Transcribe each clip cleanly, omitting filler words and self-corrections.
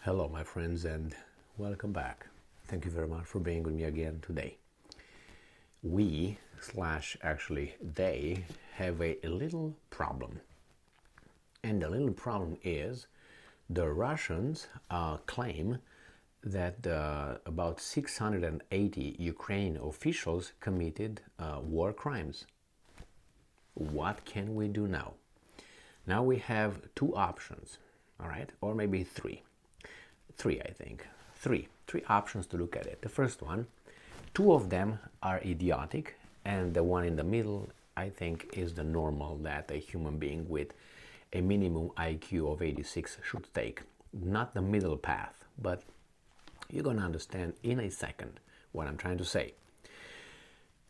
Hello, my friends, and welcome back. Thank you very much for being with me again today. We, slash actually they, have a little problem. And the little problem is the Russians claim that about 680 Ukrainian officials committed war crimes. What can we do now? Now we have two options, all right, or maybe three. I think. Three options to look at it. The first one, two of them are idiotic, and the one in the middle, I think, is the normal that a human being with a minimum IQ of 86 should take. Not the middle path, but you're going to understand in a second what I'm trying to say.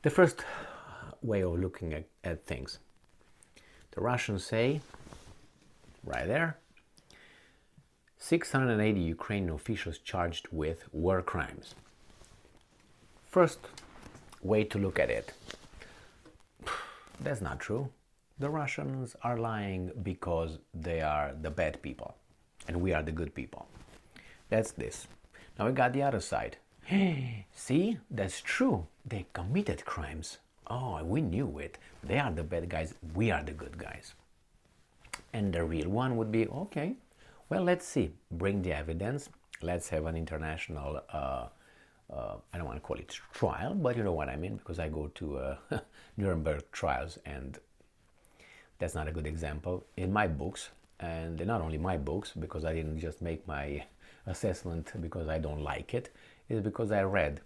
The first way of looking at things. The Russians say, right there, 680 Ukrainian officials charged with war crimes. First way to look at it. That's not true. The Russians are lying because they are the bad people and we are the good people. That's this. Now we got the other side. See, that's true. They committed crimes. Oh, we knew it. They are the bad guys. We are the good guys. And the real one would be, okay, well, let's see. Bring the evidence. Let's have an international, I don't want to call it trial, but you know what I mean, because I go to Nuremberg trials, and that's not a good example. In my books, and not only my books, because I didn't just make my assessment because I don't like it, is because I read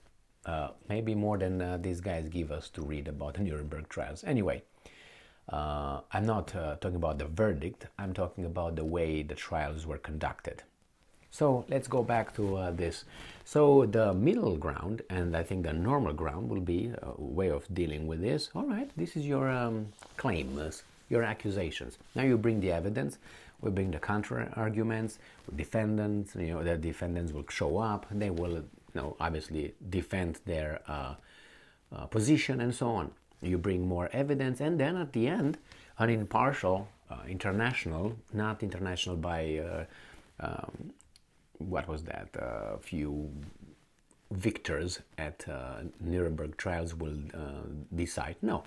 maybe more than these guys give us to read about the Nuremberg trials. Anyway. I'm not talking about the verdict, I'm talking about the way the trials were conducted. So let's go back to this. So the middle ground, and I think the normal ground, will be a way of dealing with this. All right, this is your claims, your accusations. Now you bring the evidence, we bring the counter arguments, defendants, the defendants will show up, they will, obviously defend their position and so on. You bring more evidence, and then at the end, an impartial, international, not international by, what was that, a few victors at Nuremberg trials will decide. No,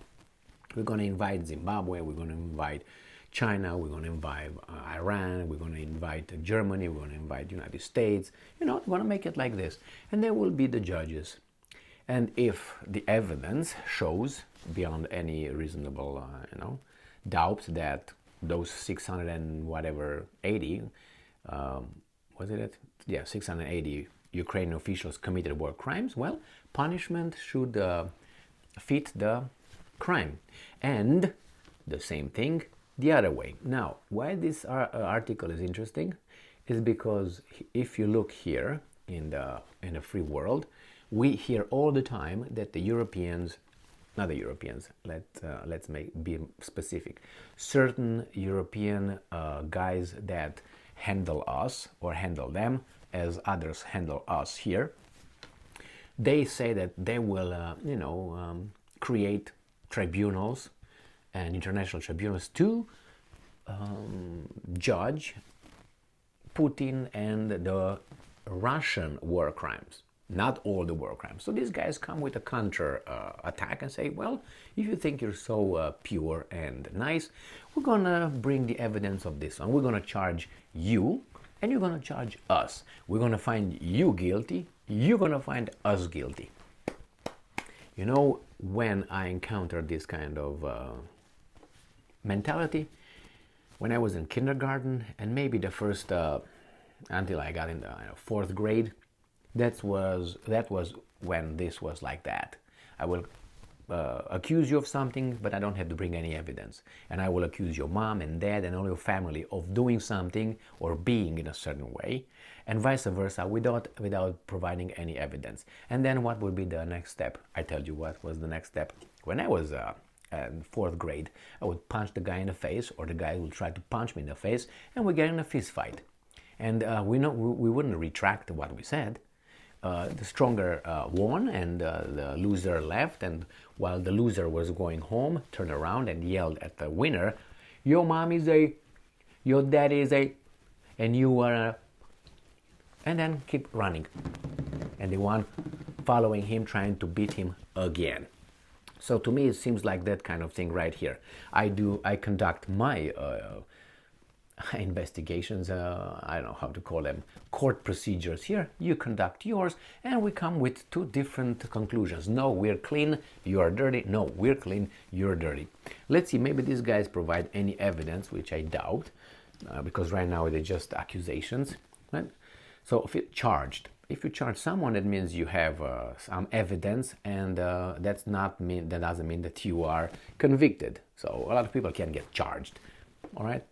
we're going to invite Zimbabwe, we're going to invite China, we're going to invite Iran, we're going to invite Germany, we're going to invite the United States. We're going to make it like this. And they will be the judges. And if the evidence shows beyond any reasonable, doubt that those 600 and whatever 80, was it? Yeah, 680 Ukrainian officials committed war crimes. Well, punishment should fit the crime, and the same thing the other way. Now, why this article is interesting is because if you look here in the free world, we hear all the time that the Europeans, not the Europeans, let's be specific, certain European guys that handle us or handle them as others handle us here, they say that they will, create tribunals and international tribunals to judge Putin and the Russian war crimes. Not all the war crimes. So these guys come with a counter attack and say, well, if you think you're so pure and nice, we're going to bring the evidence of this one. We're going to charge you, and you're going to charge us. We're going to find you guilty. You're going to find us guilty. When I encountered this kind of mentality, when I was in kindergarten, and maybe the first, until I got in the fourth grade, that was when this was like that. I will accuse you of something, but I don't have to bring any evidence. And I will accuse your mom and dad and all your family of doing something or being in a certain way, and vice versa, without providing any evidence. And then what would be the next step? I tell you what was the next step. When I was in fourth grade, I would punch the guy in the face, or the guy would try to punch me in the face, and we get in a fist fight. And we wouldn't retract what we said. The stronger won, and the loser left, and while the loser was going home, turned around and yelled at the winner, your mom is a, your dad is a, and you are a, and then keep running. And the one following him trying to beat him again. So to me, it seems like that kind of thing right here. I conduct my investigations, I don't know how to call them, court procedures here. You conduct yours, and we come with two different conclusions. No, we're clean, you're dirty. No, we're clean, you're dirty. Let's see, maybe these guys provide any evidence, which I doubt, because right now they're just accusations. Right? So if you charge someone, it means you have some evidence, and that doesn't mean that you are convicted. So a lot of people can get charged. All right.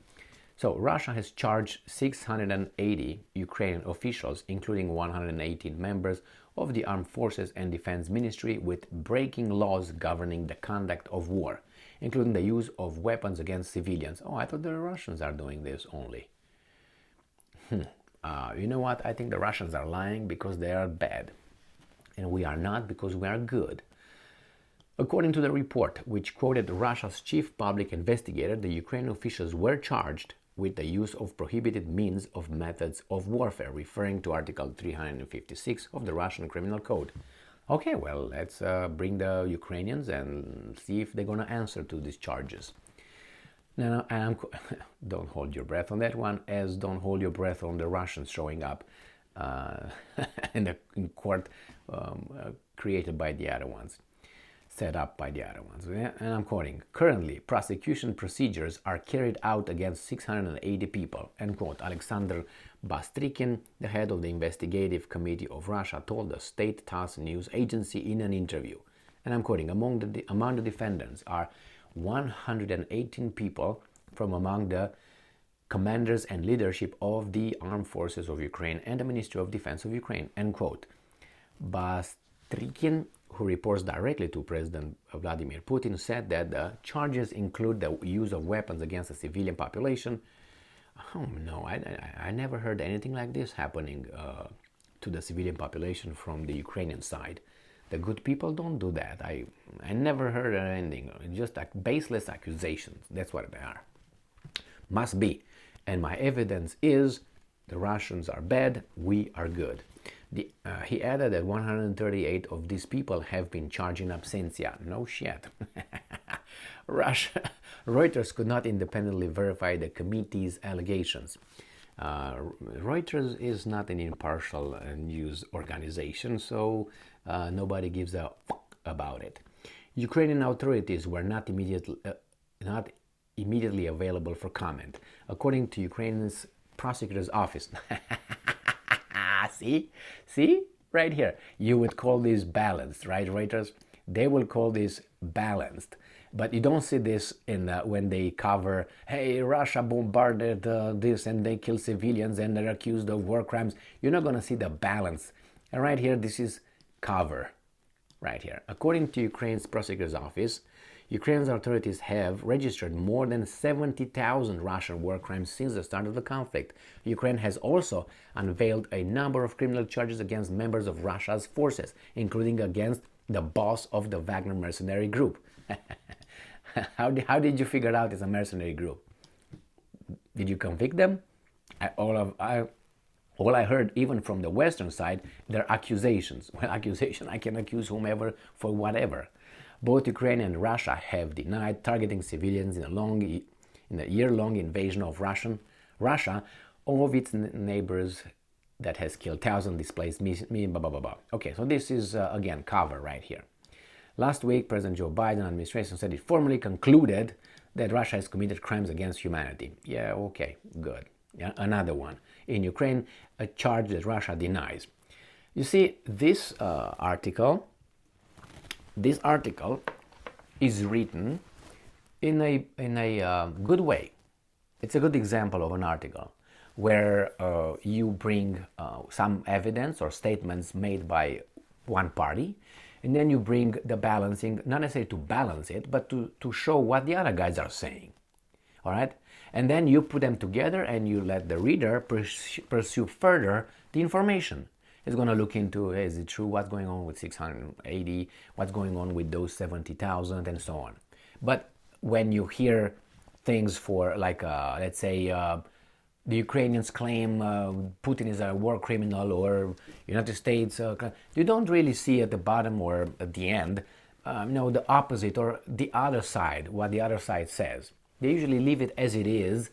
So Russia has charged 680 Ukrainian officials, including 118 members of the Armed Forces and Defense Ministry, with breaking laws governing the conduct of war, including the use of weapons against civilians. Oh, I thought the Russians are doing this only. You know what? I think the Russians are lying because they are bad, and we are not because we are good. According to the report, which quoted Russia's chief public investigator, the Ukrainian officials were charged with the use of prohibited means of methods of warfare, referring to Article 356 of the Russian Criminal Code. Okay, well, let's bring the Ukrainians and see if they're going to answer to these charges. Now, don't hold your breath on that one, as don't hold your breath on the Russians showing up in court created by the other ones. Set up by the other ones. And I'm quoting, currently, prosecution procedures are carried out against 680 people, end quote. Alexander Bastrykin, the head of the investigative committee of Russia, told the state TASS news agency in an interview. And I'm quoting, among the defendants are 118 people from among the commanders and leadership of the Armed Forces of Ukraine and the Ministry of Defense of Ukraine, end quote. Bastrykin, who reports directly to President Vladimir Putin, said that the charges include the use of weapons against the civilian population. Oh no, I never heard anything like this happening to the civilian population from the Ukrainian side. The good people don't do that. I never heard anything. Just like baseless accusations. That's what they are. Must be. And my evidence is the Russians are bad, we are good. He added that 138 of these people have been charged in absentia. No shit. Reuters could not independently verify the committee's allegations. Reuters is not an impartial news organization, so nobody gives a fuck about it. Ukrainian authorities were not immediately available for comment, according to Ukraine's prosecutor's office. See, right here. You would call this balanced, right, Reuters? They will call this balanced. But you don't see this in when they cover, hey, Russia bombarded this and they kill civilians and they're accused of war crimes. You're not going to see the balance. And right here, this is cover. Right here. According to Ukraine's prosecutor's office, Ukraine's authorities have registered more than 70,000 Russian war crimes since the start of the conflict. Ukraine has also unveiled a number of criminal charges against members of Russia's forces, including against the boss of the Wagner mercenary group. How did you figure out it's a mercenary group? Did you convict them? All I heard, even from the Western side, they're accusations. Well, accusation, I can accuse whomever for whatever. Both Ukraine and Russia have denied targeting civilians in a year-long invasion of Russia, of its neighbors that has killed thousands, displaced blah, blah, blah, blah. Okay, so this is, again, cover right here. Last week, President Joe Biden administration said it formally concluded that Russia has committed crimes against humanity. Yeah, okay, good. Yeah, another one. In Ukraine, a charge that Russia denies. You see, this article is written in a good way. It's a good example of an article where you bring some evidence or statements made by one party, and then you bring the balancing, not necessarily to balance it, but to show what the other guys are saying. All right? And then you put them together and you let the reader pursue further the information. It's going to look into, hey, is it true, what's going on with 680, what's going on with those 70,000, and so on. But when you hear things for, like, let's say, the Ukrainians claim Putin is a war criminal, or United States, you don't really see at the bottom or at the end, the opposite or the other side, what the other side says. They usually leave it as it is,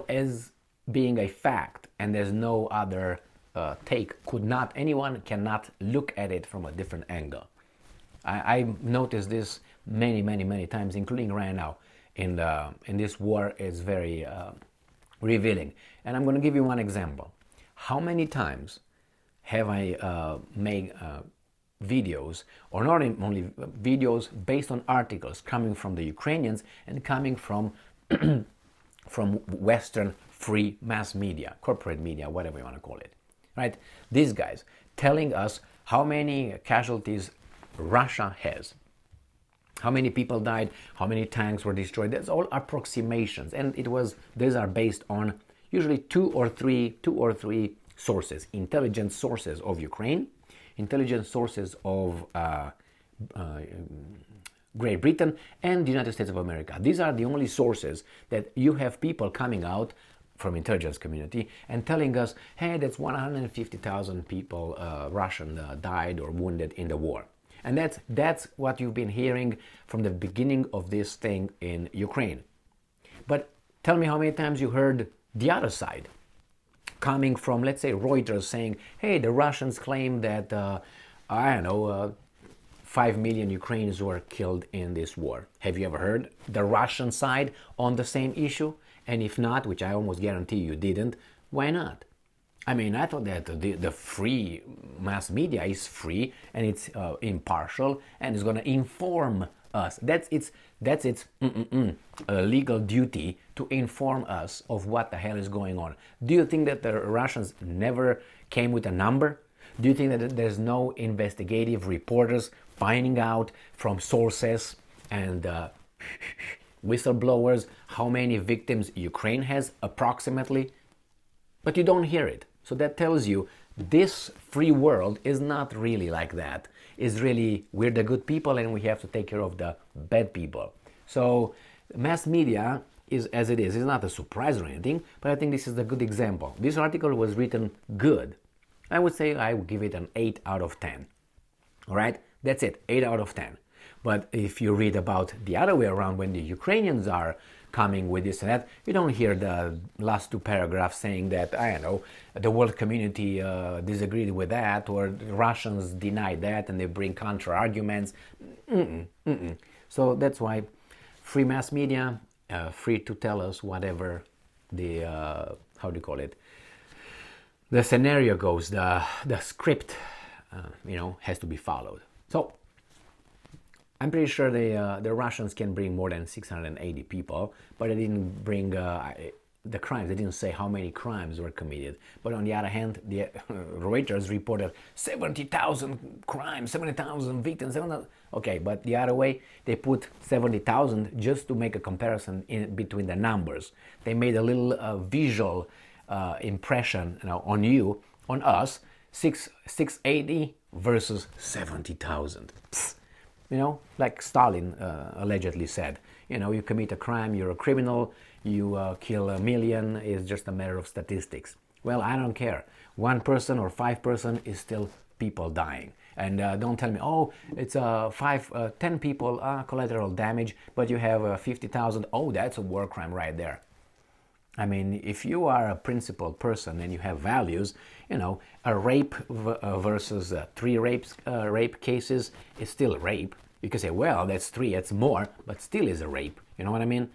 as being a fact, and there's no other take. Anyone cannot look at it from a different angle. I've noticed this many times, including right now in this war. Is very revealing, and I'm going to give you one example. How many times have I made videos, or not only videos, based on articles coming from the Ukrainians and coming from from Western free mass media, corporate media, whatever you want to call it, right? These guys telling us how many casualties Russia has, how many people died, how many tanks were destroyed. That's all approximations, and these are based on usually two or three sources: intelligence sources of Ukraine, intelligence sources of Great Britain, and the United States of America. These are the only sources that you have people coming out from intelligence community and telling us, hey, that's 150,000 people Russian died or wounded in the war. And that's what you've been hearing from the beginning of this thing in Ukraine. But tell me how many times you heard the other side, coming from, let's say, Reuters, saying, hey, the Russians claim that, 5 million Ukrainians were killed in this war. Have you ever heard the Russian side on the same issue? And if not, which I almost guarantee you didn't, why not? I mean, I thought that the free mass media is free and it's impartial and is going to inform us. That's its legal duty to inform us of what the hell is going on. Do you think that the Russians never came with a number? Do you think that there's no investigative reporters finding out from sources and whistleblowers how many victims Ukraine has approximately? But you don't hear it. So that tells you this free world is not really like that. It's really, we're the good people and we have to take care of the bad people. So mass media is as it is. It's not a surprise or anything, but I think this is a good example. This article was written good. I would say I would give it an 8 out of 10. All right? That's it, 8 out of 10. But if you read about the other way around, when the Ukrainians are coming with this and that, you don't hear the last two paragraphs saying that, the world community disagreed with that, or the Russians denied that, and they bring counter-arguments. So that's why free mass media, free to tell us whatever the, the scenario goes, the script, has to be followed. So I'm pretty sure the Russians can bring more than 680 people, but they didn't bring the crimes. They didn't say how many crimes were committed. But on the other hand, the Reuters reported 70,000 crimes, 70,000 victims. Okay, but the other way, they put 70,000 just to make a comparison between the numbers. They made a little visual impression on us, 680 versus 70,000. Like Stalin allegedly said, you commit a crime, you're a criminal, you kill a million, it's just a matter of statistics. Well, I don't care. 1 person or 5 person is still people dying. And don't tell me, it's 10 people, collateral damage, but you have 50,000. Oh, that's a war crime right there. I mean, if you are a principled person and you have values, a rape versus 3 rape cases is still rape. You can say, well, that's 3, that's more, but still is a rape. You know what I mean?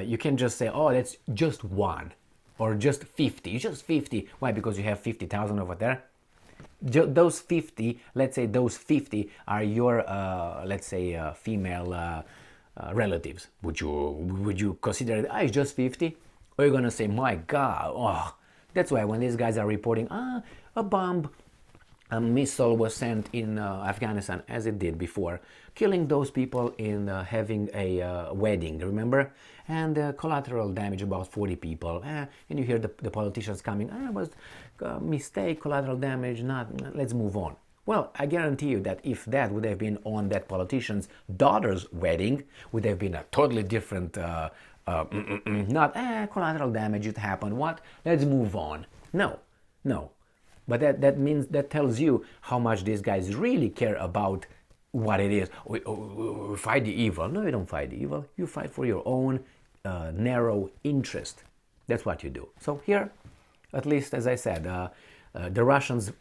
You can just say, that's just 1 or just 50. It's just 50. Why? Because you have 50,000 over there. Those 50, let's say those 50 are your, female relatives. Would you consider it, it's just 50? Or you're going to say, my God, That's why when these guys are reporting, a bomb, a missile was sent in Afghanistan, as it did before, killing those people in having a wedding, remember? And collateral damage, about 40 people. And you hear the politicians coming, it was a mistake, collateral damage, let's move on. Well, I guarantee you that if that would have been on that politician's daughter's wedding, would have been a totally different Not collateral damage, it happened. What? Let's move on. No, no. But that means, that tells you how much these guys really care about what it is. We fight the evil. No, you don't fight the evil. You fight for your own narrow interest. That's what you do. So here, at least, as I said, the Russians,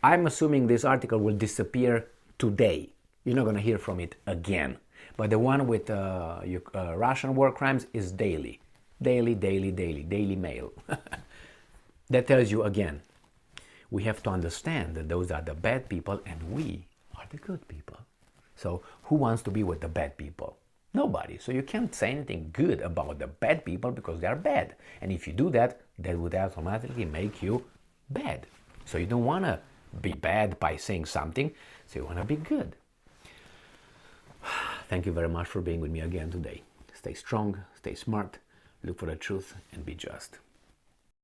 I'm assuming this article will disappear today. You're not going to hear from it again. But the one with Russian war crimes is daily. Daily Mail. That tells you again, we have to understand that those are the bad people and we are the good people. So who wants to be with the bad people? Nobody. So you can't say anything good about the bad people because they are bad. And if you do that, that would automatically make you bad. So you don't want to be bad by saying something, so you want to be good. Thank you very much for being with me again today. Stay strong, stay smart, look for the truth, and be just.